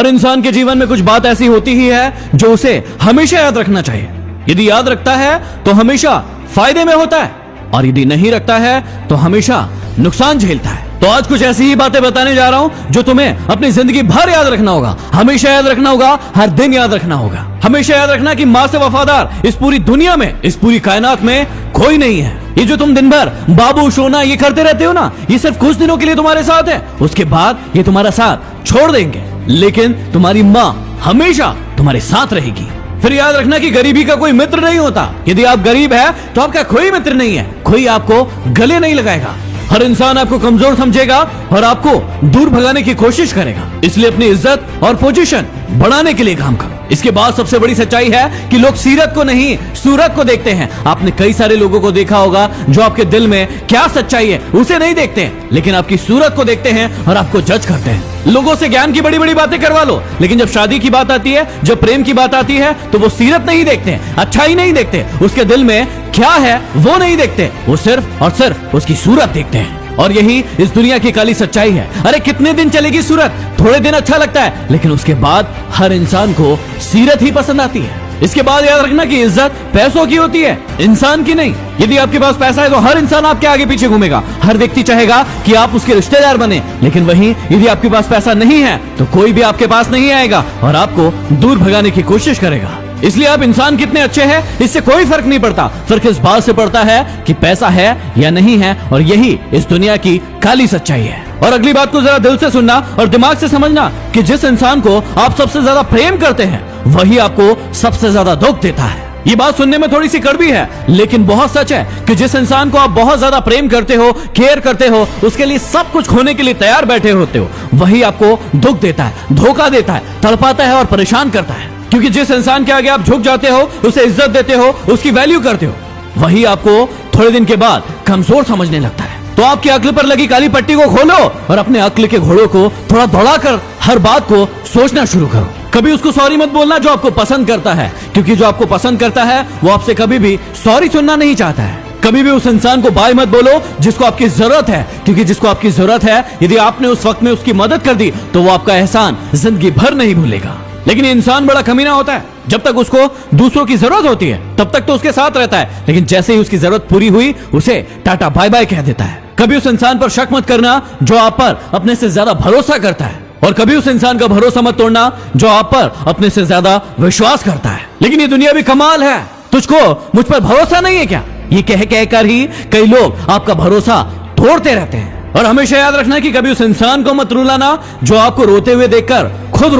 हर इंसान के जीवन में कुछ बात ऐसी होती ही है जो उसे हमेशा याद रखना चाहिए। यदि याद रखता है तो हमेशा फायदे में होता है, और यदि नहीं रखता है तो हमेशा नुकसान झेलता है। तो आज कुछ ऐसी ही बातें बताने जा रहा हूं जो तुम्हें अपनी जिंदगी भर याद रखना होगा, हमेशा याद रखना होगा, हर दिन याद रखना होगा। हमेशा याद रखना कि मां से वफादार इस पूरी दुनिया में, इस पूरी कायनात में कोई नहीं है। ये जो तुम दिन भर बाबू सोना ये करते रहते हो ना, ये सिर्फ कुछ दिनों के लिए तुम्हारे साथ है, उसके बाद ये तुम्हारा साथ छोड़ देंगे। लेकिन तुम्हारी मां हमेशा तुम्हारे साथ रहेगी। फिर याद रखना कि गरीबी का कोई मित्र नहीं होता। यदि आप गरीब है तो आपका कोई मित्र नहीं है, कोई आपको गले नहीं लगाएगा। हर इंसान आपको कमजोर समझेगा और आपको दूर भगाने की कोशिश करेगा। इसलिए अपनी इज्जत और पोजीशन बढ़ाने के लिए काम करो। इसके बाद सबसे बड़ी सच्चाई है कि लोग सीरत को नहीं सूरत को देखते हैं। आपने कई सारे लोगों को देखा होगा जो आपके दिल में क्या सच्चाई है उसे नहीं देखते हैं, लेकिन आपकी सूरत को देखते हैं और आपको जज करते हैं। लोगों से ज्ञान की बड़ी बड़ी बातें करवा लो, लेकिन जब शादी की बात आती है, जब प्रेम की बात आती है, तो वो सीरत नहीं देखते हैं, अच्छाई नहीं देखते, उसके दिल में क्या है वो नहीं देखते, वो सिर्फ और सिर्फ उसकी सूरत देखते हैं। और यही इस दुनिया की काली सच्चाई है। अरे कितने दिन चलेगी सूरत, थोड़े दिन अच्छा लगता है, लेकिन उसके बाद हर इंसान को सीरत ही पसंद आती है। इसके बाद याद रखना कि इज्जत पैसों की होती है, इंसान की नहीं। यदि आपके पास पैसा है तो हर इंसान आपके आगे पीछे घूमेगा, हर व्यक्ति चाहेगा कि आप उसके रिश्तेदार बने। लेकिन वहीं यदि आपके पास पैसा नहीं है तो कोई भी आपके पास नहीं आएगा और आपको दूर भगाने की कोशिश करेगा। इसलिए आप इंसान कितने अच्छे हैं इससे कोई फर्क नहीं पड़ता, फर्क इस बात से पड़ता है कि पैसा है या नहीं है, और यही इस दुनिया की काली सच्चाई है। और अगली बात को जरा दिल से सुनना और दिमाग से समझना कि जिस इंसान को आप सबसे ज्यादा प्रेम करते हैं वही आपको सबसे ज्यादा दुख देता है। ये बात सुनने में थोड़ी सी कड़वी है, लेकिन बहुत सच है कि जिस इंसान को आप बहुत ज्यादा प्रेम करते हो, केयर करते हो, उसके लिए सब कुछ खोने के लिए तैयार बैठे होते हो, वही आपको दुख देता है, धोखा देता है, तड़पाता है और परेशान करता है। क्योंकि जिस इंसान के आगे आप झुक जाते हो, उसे इज्जत देते हो, उसकी वैल्यू करते हो, वही आपको थोड़े दिन के बाद कमजोर समझने लगता है। तो आपकी अक्ल पर लगी काली पट्टी को खोलो और अपने अक्ल के घोड़ों को थोड़ा दौड़ाकर हर बात को सोचना शुरू करो। कभी उसको सॉरी मत बोलना जो आपको पसंद करता है, क्योंकि जो आपको पसंद करता है वो आपसे कभी भी सॉरी सुनना नहीं चाहता है। कभी भी उस इंसान को बाय मत बोलो जिसको आपकी जरूरत है, क्योंकि जिसको आपकी जरूरत है यदि आपने उस वक्त में उसकी मदद कर दी तो वो आपका एहसान जिंदगी भर नहीं भूलेगा। लेकिन इंसान बड़ा कमीना होता है, जब तक उसको दूसरों की जरूरत होती है तब तक तो उसके साथ रहता है, लेकिन जैसे ही उसकी जरूरत पूरी हुई उसे टाटा बाय बाय कह देता है। कभी उस इंसान पर शक मत करना जो आप पर अपने से ज्यादा भरोसा करता है, और कभी उस इंसान का भरोसा मत तोड़ना जो आप पर अपने से ज्यादा विश्वास करता है। लेकिन ये दुनिया भी कमाल है, तुझको मुझ पर भरोसा नहीं है क्या, ये कह कहकर ही कई लोग आपका भरोसा तोड़ते रहते हैं। और हमेशा याद रखना कि कभी उस इंसान को मत रुलाना जो आपको रोते हुए देखकर खुद रो